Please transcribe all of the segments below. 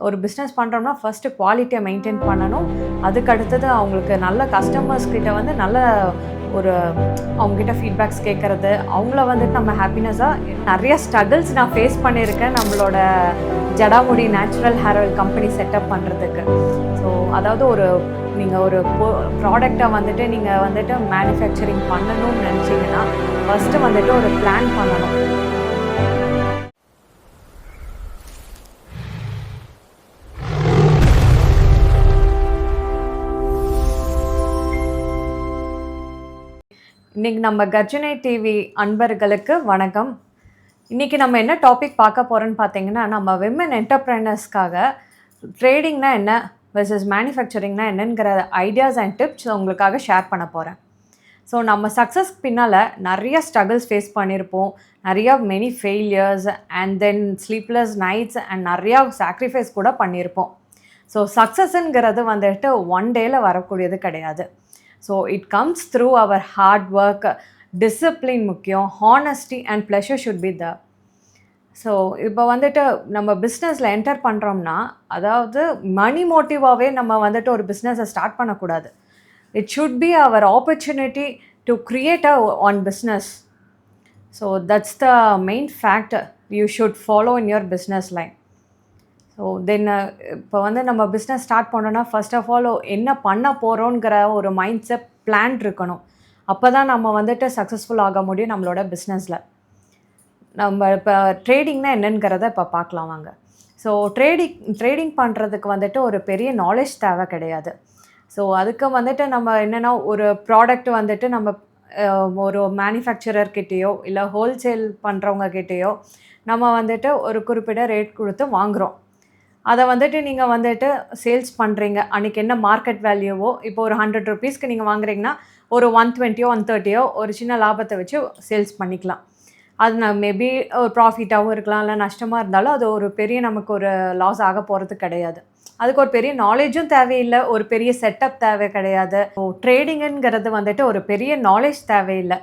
ஒரு பிஸ்னஸ் பண்ணுறோம்னா ஃபஸ்ட்டு குவாலிட்டியை மெயின்டைன் பண்ணணும். அதுக்கு அடுத்தது அவங்களுக்கு நல்ல கஸ்டமர்ஸ் கிட்ட வந்து நல்ல ஒரு அவங்ககிட்ட ஃபீட்பேக்ஸ் கேட்குறது, அவங்கள வந்துட்டு நம்ம ஹாப்பினஸாக நிறைய ஸ்ட்ரகிள்ஸ் நான் ஃபேஸ் பண்ணியிருக்கேன் நம்மளோட Jatamudi natural hair oil company setup பண்ணுறதுக்கு. ஸோ அதாவது நீங்கள் ஒரு ப்ராடக்டை வந்துட்டு நீங்கள் வந்துட்டு மேனுஃபேக்சரிங் பண்ணணும்னு நினச்சிங்கன்னா ஃபஸ்ட்டு வந்துட்டு ஒரு பிளான் பண்ணணும். இன்றைக்கி நம்ம கர்ஜனை டிவி அன்பர்களுக்கு வணக்கம். இன்றைக்கி நம்ம என்ன டாபிக் பார்க்க போகிறோன்னு பார்த்தீங்கன்னா, நம்ம விமன் என்டர்ப்ரைனர்ஸ்க்காக ட்ரேடிங்னா என்ன வெர்சஸ் மேனுஃபேக்சரிங்னா என்னங்கிற ஐடியாஸ் அண்ட் டிப்ஸ் உங்களுக்காக ஷேர் பண்ண போகிறேன். ஸோ நம்ம சக்ஸஸ்க்கு பின்னால் நிறைய ஸ்ட்ரகிள்ஸ் ஃபேஸ் பண்ணியிருப்போம், நிறையா many failures and then sleepless nights and நிறையா சாக்ரிஃபைஸ் கூட பண்ணியிருப்போம். ஸோ சக்ஸஸ்ங்கிறது வந்துட்டு ஒன் டேயில் வரக்கூடியது கிடையாது. So it comes through our hard work, discipline முக்கியம், honesty and pleasure should be the. So இப்போ வந்துட்டு நம்ம பிஸ்னஸில் என்டர் பண்ணுறோம்னா, அதாவது மணி மோட்டிவாகவே நம்ம வந்துட்டு ஒரு பிஸ்னஸை ஸ்டார்ட் பண்ணக்கூடாது. It should be our opportunity to create a one business. So that's the main factor you should follow in your business line. So then இப்போ வந்து நம்ம பிஸ்னஸ் ஸ்டார்ட் பண்ணோன்னா ஃபர்ஸ்ட் ஆஃப் ஆல் என்ன பண்ண போகிறோங்கிற ஒரு மைண்ட் செட் பிளான் இருக்கணும். அப்போ தான் நம்ம வந்துட்டு சக்ஸஸ்ஃபுல் ஆக முடியும் நம்மளோட பிஸ்னஸில். நம்ம இப்போ ட்ரேடிங்னா என்னங்கிறத இப்போ பார்க்கலாம் வாங்க. ஸோ ட்ரேடிங் பண்ணுறதுக்கு வந்துட்டு ஒரு பெரிய நாலேஜ் தேவை கிடையாது. ஸோ அதுக்கு வந்துட்டு நம்ம என்னென்னா, ஒரு ப்ராடக்ட் வந்துட்டு நம்ம ஒரு மேனுஃபேக்சரர்கிட்டேயோ இல்லை ஹோல்சேல் பண்ணுறவங்க கிட்டேயோ நம்ம வந்துட்டு ஒரு குறிப்பிட்ட ரேட் கொடுத்து வாங்குகிறோம். அதை வந்துட்டு நீங்கள் வந்துட்டு சேல்ஸ் பண்ணுறீங்க. அன்றைக்கி என்ன மார்க்கெட் வேல்யூவோ, இப்போ ஒரு 100 ருபீஸ்க்கு நீங்கள் வாங்குறீங்கன்னா ஒரு 120 130 ஒரு சின்ன லாபத்தை வச்சு சேல்ஸ் பண்ணிக்கலாம். அது மேபி ஒரு ப்ராஃபிட்டாகவும் இருக்கலாம், இல்லை நஷ்டமாக இருந்தாலும் அது ஒரு பெரிய நமக்கு ஒரு லாஸ் ஆக போகிறது கிடையாது. அதுக்கு ஒரு பெரிய நாலேஜும் தேவையில்லை, ஒரு பெரிய செட்டப் தேவை கிடையாது. ட்ரேடிங்குங்கிறது வந்துட்டு ஒரு பெரிய நாலேஜ் தேவையில்லை.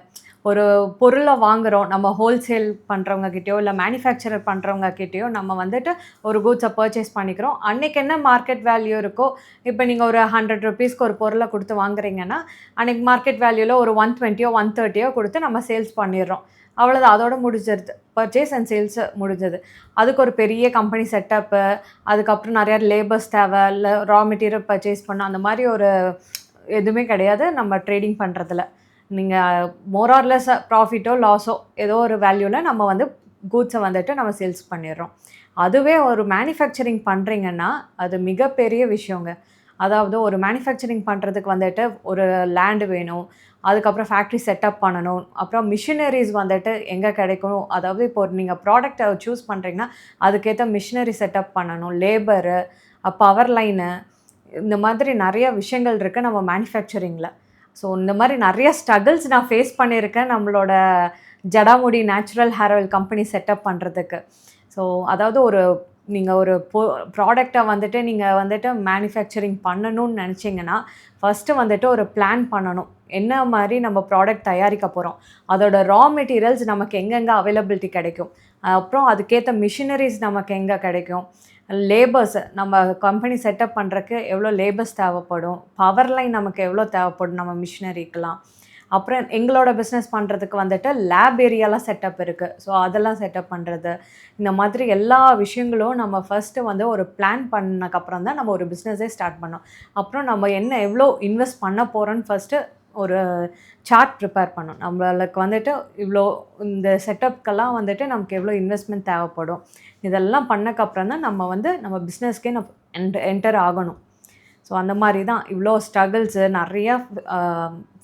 ஒரு பொருளை வாங்குகிறோம், நம்ம ஹோல்சேல் பண்ணுறவங்க கிட்டேயோ இல்லை மேனுஃபேக்சரர் பண்ணுறவங்க கிட்டேயோ நம்ம வந்துட்டு ஒரு கூட்ஸை பர்ச்சேஸ் பண்ணிக்கிறோம். அன்றைக்கி என்ன மார்க்கெட் வேல்யூ இருக்கோ, இப்போ நீங்கள் ஒரு 100 ருபீஸ்க்கு ஒரு பொருளை கொடுத்து வாங்குறீங்கன்னா அன்றைக்கி மார்க்கெட் வேல்யூவில் ஒரு 120 130 கொடுத்து நம்ம சேல்ஸ் பண்ணிடுறோம். அவ்வளோதான், அதோட முடிஞ்சிருது. பர்ச்சேஸ் அண்ட் சேல்ஸு முடிஞ்சது. அதுக்கு ஒரு பெரிய கம்பெனி செட்டப்பு, அதுக்கப்புறம் நிறையா லேபர்ஸ் தேவை, இல்லை ரா மெட்டீரியல் பர்ச்சேஸ் பண்ண அந்த மாதிரி ஒரு எதுவுமே கிடையாது நம்ம ட்ரேடிங் பண்ணுறதுல. நீங்கள் மோரார்லெஸ் ப்ராஃபிட்டோ லாஸோ ஏதோ ஒரு வேல்யூவில் நம்ம வந்து கூட்ஸை வந்துட்டு நம்ம சேல்ஸ் பண்ணிடுறோம். அதுவே ஒரு மேனுஃபேக்சரிங் பண்ணுறீங்கன்னா அது மிகப்பெரிய விஷயங்க. அதாவது ஒரு மேனுஃபேக்சரிங் பண்ணுறதுக்கு வந்துட்டு ஒரு லேண்டு வேணும், அதுக்கப்புறம் ஃபேக்ட்ரி செட்டப் பண்ணணும், அப்புறம் மிஷினரிஸ் வந்துட்டு எங்கே கிடைக்கும். அதாவது இப்போ நீங்கள் ப்ராடக்டை சூஸ் பண்ணுறீங்கன்னா அதுக்கேற்ற மிஷினரி செட்டப் பண்ணணும், லேபரு, பவர் லைனு, இந்த மாதிரி நிறைய விஷயங்கள் இருக்குது நம்ம மேனுஃபேக்சரிங்கில். ஸோ இந்த மாதிரி நிறைய ஸ்ட்ரகிள்ஸ் நான் ஃபேஸ் பண்ணியிருக்கேன் நம்மளோட Jatamudi natural hair oil company setup பண்ணுறதுக்கு. ஸோ அதாவது நீங்கள் ஒரு ப்ராடக்டை வந்துட்டு நீங்கள் வந்துட்டு மேனுஃபேக்சரிங் பண்ணணும்னு நினச்சிங்கன்னா ஃபஸ்ட்டு வந்துட்டு ஒரு பிளான் பண்ணணும். என்ன மாதிரி நம்ம ப்ராடக்ட் தயாரிக்க போகிறோம், அதோட ரா மெட்டீரியல்ஸ் நமக்கு எங்கெங்கே அவைலபிலிட்டி கிடைக்கும், அப்புறம் அதுக்கேற்ற மிஷினரிஸ் நமக்கு எங்கே கிடைக்கும், லேபர்ஸ் நம்ம கம்பெனி செட்டப் பண்ணுறக்கு எவ்வளோ லேபர்ஸ் தேவைப்படும், பவர் லைன் நமக்கு எவ்வளோ தேவைப்படும் நம்ம மிஷினரிக்கெலாம், அப்புறம் எங்களோட பிஸ்னஸ் பண்ணுறதுக்கு வந்துட்டு லேப் ஏரியாலாம் செட்டப் இருக்குது. ஸோ அதெல்லாம் செட்டப் பண்ணுறது, இந்த மாதிரி எல்லா விஷயங்களும் நம்ம ஃபஸ்ட்டு வந்து ஒரு பிளான் பண்ணக்கப்புறம் தான் நம்ம ஒரு பிஸ்னஸே ஸ்டார்ட் பண்ணோம். அப்புறம் நம்ம எவ்வளோ இன்வெஸ்ட் பண்ண போகிறோன்னு ஃபஸ்ட்டு ஒரு சார்ட் ப்ரிப்பேர் பண்ணணும். நம்மளுக்கு வந்துட்டு இவ்வளோ இந்த செட்டப்க்கெல்லாம் வந்துட்டு நமக்கு எவ்வளோ இன்வெஸ்ட்மெண்ட் தேவைப்படும், இதெல்லாம் பண்ணக்கப்புறம் தான் நம்ம பிஸ்னஸ்க்கே என்டர் ஆகணும். ஸோ அந்த மாதிரி தான் இவ்வளோ ஸ்ட்ரகிள்ஸு நிறையா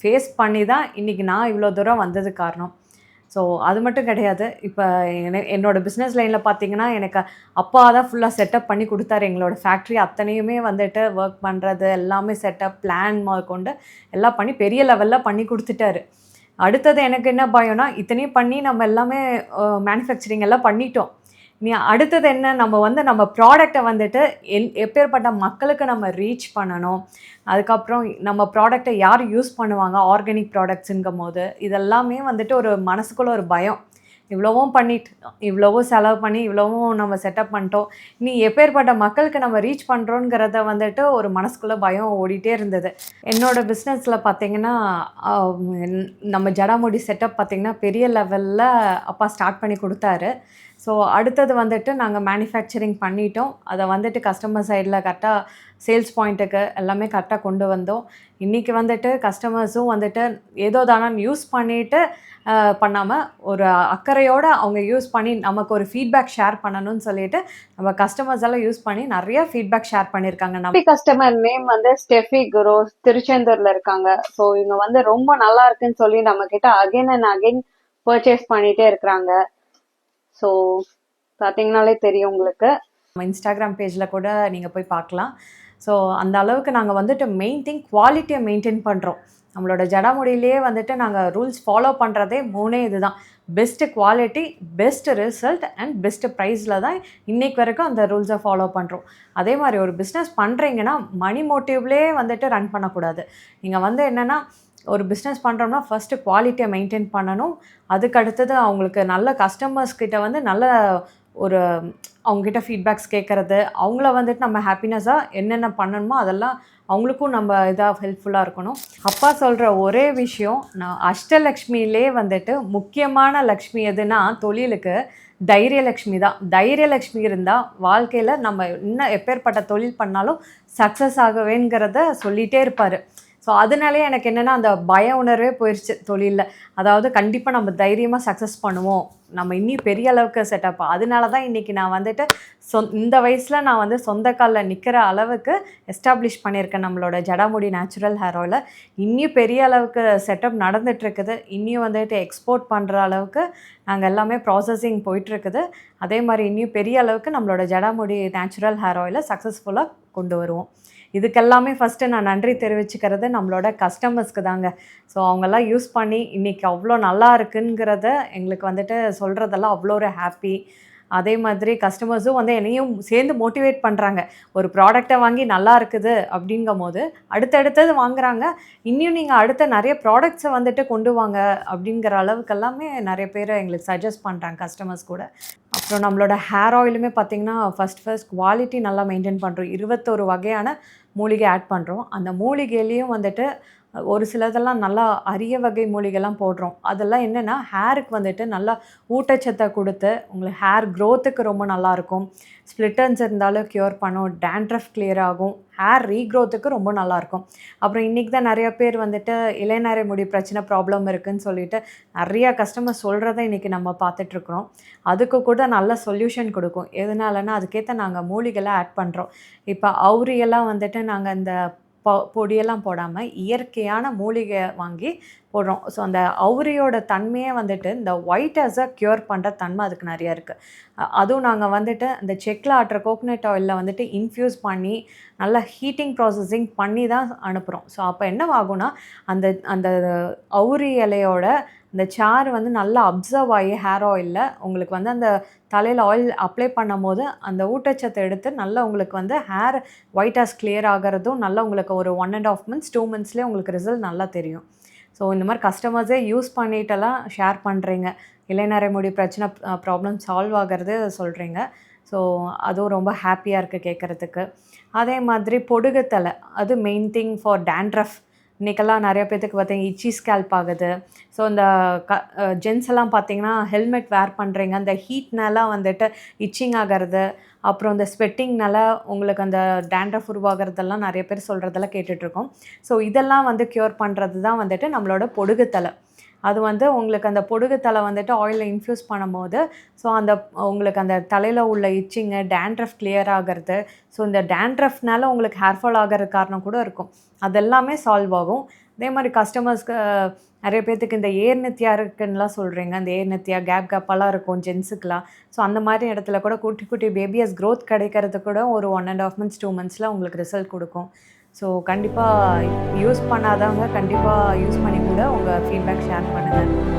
ஃபேஸ் பண்ணி தான் இன்றைக்கி நான் இவ்வளோ தூரம் வந்தது காரணம். ஸோ அது மட்டும் கிடையாது. இப்போ என்னோடய பிஸ்னஸ் லைனில் பார்த்தீங்கன்னா எனக்கு அப்பா தான் ஃபுல்லாக செட்டப் பண்ணி கொடுத்தாரு. எங்களோட ஃபேக்ட்ரி அத்தனையுமே வந்துட்டு ஒர்க் பண்ணுறது எல்லாமே செட்டப் பிளான் கொண்டு எல்லாம் பண்ணி பெரிய லெவலில் பண்ணி கொடுத்துட்டாரு. அடுத்தது எனக்கு என்ன பயம்னா, இத்தனையும் பண்ணி நம்ம எல்லாமே மேனுஃபேக்சரிங் எல்லாம் பண்ணிட்டோம். நீ அடுத்தது என்ன, நம்ம ப்ராடக்டை வந்துட்டு எப்பேற்பட்ட மக்களுக்கு நம்ம ரீச் பண்ணணும், அதுக்கப்புறம் நம்ம ப்ராடக்டை யார் யூஸ் பண்ணுவாங்க, ஆர்கானிக் ப்ராடக்ட்ஸுங்கும் போது இதெல்லாமே வந்துட்டு ஒரு மனசுக்குள்ளே ஒரு பயம். இவ்வளவும் பண்ணிட்டு இவ்வளவும் செலவு பண்ணி இவ்வளவும் நம்ம செட்டப் பண்ணிட்டோம், நீ எப்பேற்பட்ட மக்களுக்கு நம்ம ரீச் பண்ணுறோங்கிறத வந்துட்டு ஒரு மனசுக்குள்ளே பயம் ஓடிட்டே இருந்தது. என்னோடய பிஸ்னஸில் பார்த்திங்கன்னா நம்ம ஜடாமுடி செட்டப் பார்த்திங்கன்னா பெரிய லெவலில் அப்பா ஸ்டார்ட் பண்ணி கொடுத்தாரு. ஸோ அடுத்தது வந்துட்டு நாங்கள் மேனுஃபேக்சரிங் பண்ணிட்டோம். அதை வந்துட்டு கஸ்டமர் சைடில் கரெக்டாக சேல்ஸ் பாயிண்ட்டுக்கு எல்லாமே கரெக்டாக கொண்டு வந்தோம். இன்றைக்கி வந்துட்டு கஸ்டமர்ஸும் வந்துட்டு ஏதோ தானே யூஸ் பண்ணிவிட்டு பண்ணாமல் ஒரு அக்கறையோடு அவங்க யூஸ் பண்ணி நமக்கு ஒரு ஃபீட்பேக் ஷேர் பண்ணணும்னு சொல்லிட்டு நம்ம கஸ்டமர்ஸ் எல்லாம் யூஸ் பண்ணி நிறைய ஃபீட்பேக் ஷேர் பண்ணியிருக்காங்க. நம்ம கஸ்டமர் நேம் வந்து ஸ்டெஃபி குரு, திருச்செந்தூர்ல இருக்காங்க. ஸோ இவங்க வந்து ரொம்ப நல்லா இருக்குன்னு சொல்லி நம்ம கிட்ட அகைன் அண்ட் அகைன் பர்ச்சேஸ் பண்ணிட்டே இருக்கிறாங்க. ஸோ பார்த்தீங்கனாலே தெரியும் உங்களுக்கு. நம்ம இன்ஸ்டாகிராம் பேஜில் கூட நீங்கள் போய் பார்க்கலாம். ஸோ அந்த அளவுக்கு நாங்கள் வந்துட்டு மெயின் திங் குவாலிட்டியை மெயின்டைன் பண்ணுறோம். நம்மளோட ஜடாமுடியிலேயே வந்துட்டு நாங்கள் ரூல்ஸ் ஃபாலோ பண்ணுறதே 3 இதுதான். Best quality, best result and best ப்ரைஸில் தான் இன்றைக்கு வரைக்கும் அந்த ரூல்ஸை ஃபாலோ பண்ணுறோம். அதே மாதிரி ஒரு பிஸ்னஸ் பண்ணுறீங்கன்னா மணி மோட்டிவ்லேயே வந்துட்டு ரன் பண்ணக்கூடாது. நீங்கள் வந்து என்னென்னா ஒரு பிஸ்னஸ் பண்ணுறோம்னா ஃபஸ்ட்டு குவாலிட்டியை மெயின்டைன் பண்ணணும். அதுக்கு அடுத்தது அவங்களுக்கு நல்ல கஸ்டமர்ஸ்கிட்ட வந்து நல்ல ஒரு அவங்ககிட்ட ஃபீட்பேக்ஸ் கேட்குறது, அவங்கள வந்துட்டு நம்ம ஹாப்பினஸாக என்னென்ன பண்ணணுமோ அதெல்லாம் அவங்களுக்கும் நம்ம இதாக ஹெல்ப்ஃபுல்லாக இருக்கணும். அப்பா சொல்கிற ஒரே விஷயம், நான் அஷ்டலக்ஷ்மியிலே வந்துட்டு முக்கியமான லக்ஷ்மி எதுனா தொழிலுக்கு தைரியலக்ஷ்மி தான். தைரியலக்ஷ்மி இருந்தால் வாழ்க்கையில் நம்ம இன்னும் எப்பேற்பட்ட தொழில் பண்ணாலும் சக்ஸஸ் ஆகவேங்கிறத சொல்லிகிட்டே இருப்பார். ஸோ அதனாலே எனக்கு என்னென்னா அந்த பய உணர்வே போயிடுச்சு தொழிலில். அதாவது கண்டிப்பாக நம்ம தைரியமாக சக்ஸஸ் பண்ணுவோம், நம்ம இன்னும் பெரிய அளவுக்கு செட்டப். அதனால தான் இன்றைக்கி நான் வந்துட்டு இந்த வயசில் நான் வந்து சொந்த காலில் நிற்கிற அளவுக்கு எஸ்டாப்ளிஷ் பண்ணியிருக்கேன் நம்மளோட ஜடாமுடி நேச்சுரல் ஹேர் ஆயிலை. இன்னும் பெரிய அளவுக்கு செட்டப் நடந்துகிட்ருக்குது. இன்னும் வந்துட்டு எக்ஸ்போர்ட் பண்ணுற அளவுக்கு நாங்கள் எல்லாமே ப்ராசஸிங் போயிட்டுருக்குது. அதே மாதிரி இன்னும் பெரிய அளவுக்கு நம்மளோட ஜடாமுடி நேச்சுரல் ஹேர் ஆயிலை சக்ஸஸ்ஃபுல்லாக கொண்டு வருவோம். இதுக்கெல்லாமே ஃபஸ்ட்டு நான் நன்றி தெரிவிச்சுக்கிறது நம்மளோட கஸ்டமர்ஸ்க்கு தாங்க. ஸோ அவங்கெல்லாம் யூஸ் பண்ணி இன்றைக்கி அவ்வளோ நல்லா இருக்குங்கிறத எங்களுக்கு வந்துட்டு சொல்கிறதெல்லாம் அவ்வளோ ஒரு ஹாப்பி. அதே மாதிரி கஸ்டமர்ஸும் வந்து என்னையும் சேர்ந்து மோட்டிவேட் பண்ணுறாங்க. ஒரு ப்ராடக்டை வாங்கி நல்லா இருக்குது அப்படிங்கும் போது அடுத்தடுத்தது வாங்குகிறாங்க. இன்னும் நீங்கள் அடுத்த நிறைய ப்ராடக்ட்ஸை வந்துட்டு கொண்டு வாங்க அப்படிங்கிற அளவுக்கு எல்லாமே நிறைய பேர் எங்களுக்கு சஜஸ்ட் பண்ணுறாங்க கஸ்டமர்ஸ் கூட. அப்புறம் நம்மளோட ஹேர் ஆயிலுமே பார்த்திங்கன்னா ஃபஸ்ட் குவாலிட்டி நல்லா மெயின்டைன் பண்ணுறோம். 21 வகையான மூலிகை ஆட் பண்ணுறோம். அந்த மூலிகையிலையும் வந்துட்டு ஒரு சிலதெல்லாம் நல்லா அரிய வகை மூலிகைலாம் போடுறோம். அதெல்லாம் என்னென்னா ஹேருக்கு வந்துட்டு நல்லா ஊட்டச்சத்தை கொடுத்து உங்களுக்கு ஹேர் க்ரோத்துக்கு ரொம்ப நல்லாயிருக்கும். ஸ்ப்ளிட்டன்ஸ் இருந்தாலும் க்யூர் பண்ணும், டேண்ட்ரஃப் கிளியர் ஆகும், ஹேர் ரீக்ரோத்துக்கு ரொம்ப நல்லாயிருக்கும். அப்புறம் இன்றைக்கி தான் நிறைய பேர் வந்துட்டு இளைநரை முடி பிரச்சனை ப்ராப்ளம் இருக்குதுன்னு சொல்லிட்டு நிறையா கஸ்டமர் சொல்கிறத இன்றைக்கி நம்ம பார்த்துட்ருக்குறோம். அதுக்கு கூட நல்ல சொல்யூஷன் கொடுக்கும். எதனாலன்னா அதுக்கேற்ற நாங்கள் மூலிகைலாம் ஆட் பண்ணுறோம். இப்போ அவுரியெல்லாம் வந்துட்டு நாங்கள் இந்த பொடியெல்லாம் போடாமல் இயற்கையான மூலிகை வாங்கி போடுறோம். ஸோ அந்த அவுரியோட தன்மையே வந்துட்டு இந்த ஒயிட் ஹேர்ஸை க்யூர் பண்ணுற தன்மை அதுக்கு நிறையா இருக்குது. அதுவும் நாங்கள் வந்துட்டு அந்த செக்கில் ஆட்டுற கோகனட் ஆயிலில் வந்துட்டு இன்ஃப்யூஸ் பண்ணி நல்லா ஹீட்டிங் ப்ராசஸிங் பண்ணி தான் அனுப்புகிறோம். ஸோ அப்போ என்னவாகும்னா அந்த அந்த அவுரி இலையோட இந்த சாறு வந்து நல்லா அப்சர்வ் ஆகி ஹேர் ஆயிலில் உங்களுக்கு வந்து அந்த தலையில் ஆயில் அப்ளை பண்ணும் போது அந்த ஊட்டச்சத்தை எடுத்து நல்லா உங்களுக்கு வந்து ஹேர் ஒயிட் ஹேர்ஸ் கிளியர் ஆகிறதும் நல்லா உங்களுக்கு ஒரு 1.5 months 2 monthsலேயே உங்களுக்கு ரிசல்ட் நல்லா தெரியும். ஸோ இந்த மாதிரி கஸ்டமர்ஸே யூஸ் பண்ணிட்டெல்லாம் ஷேர் பண்ணுறீங்க. இளைநரை முடி பிரச்சனை ப்ராப்ளம் சால்வ் ஆகிறது சொல்கிறீங்க. ஸோ அதுவும் ரொம்ப ஹாப்பியாக இருக்குது கேட்குறதுக்கு. அதே மாதிரி பொடுகுத்தலை, அது மெயின் திங் ஃபார் டேண்ட்ரஃப். இன்றைக்கெல்லாம் நிறைய பேர்த்துக்கு பார்த்தீங்கன்னா இச்சி ஸ்கேல்ப் ஆகுது. ஸோ இந்த ஜென்ஸ் எல்லாம் பார்த்தீங்கன்னா ஹெல்மெட் வேர் பண்ணுறீங்க, அந்த ஹீட்னால வந்துட்டு இச்சிங் ஆகிறது, அப்புறம் இந்த ஸ்வெட்டிங்னால உங்களுக்கு அந்த டேண்ட்ரஃப் உருவாகிறதெல்லாம் நிறைய பேர் சொல்கிறதெல்லாம் கேட்டுட்ருக்கோம். ஸோ இதெல்லாம் வந்து க்யூர் பண்ணுறது தான் வந்துட்டு நம்மளோட பொடுகுத்தலை. அது வந்து உங்களுக்கு அந்த பொடுகுத்தலை வந்துட்டு ஆயிலில் இன்ஃப்யூஸ் பண்ணும்போது ஸோ அந்த உங்களுக்கு அந்த தலையில் உள்ள இச்சிங்கு டேண்ட்ரஃப் கிளியர் ஆகிறது. ஸோ இந்த டேண்ட்ரஃப்னால உங்களுக்கு ஹேர் ஃபால் ஆகிற காரணம் கூட இருக்கும். அதெல்லாமே சால்வ் ஆகும். அதே மாதிரி கஸ்டமர்ஸ்க்கு நிறைய பேர்த்துக்கு இந்த ஏர் நெத்தியா இருக்குன்னுலாம் சொல்கிறீங்க. அந்த ஏர் நெத்தியா கேப்பெல்லாம் இருக்கும் ஜென்ஸுக்கெலாம். ஸோ அந்த மாதிரி இடத்துல கூட குட்டி குட்டி பேபியஸ் க்ரோத் கிடைக்கிறது கூட ஒரு 1.5 months 2 monthsல உங்களுக்கு ரிசல்ட் கொடுக்கும். ஸோ கண்டிப்பாக யூஸ் பண்ணாதவங்க கண்டிப்பாக யூஸ் பண்ணி கூட உங்கள் ஃபீட்பேக் ஷேர் பண்ணுங்கள்.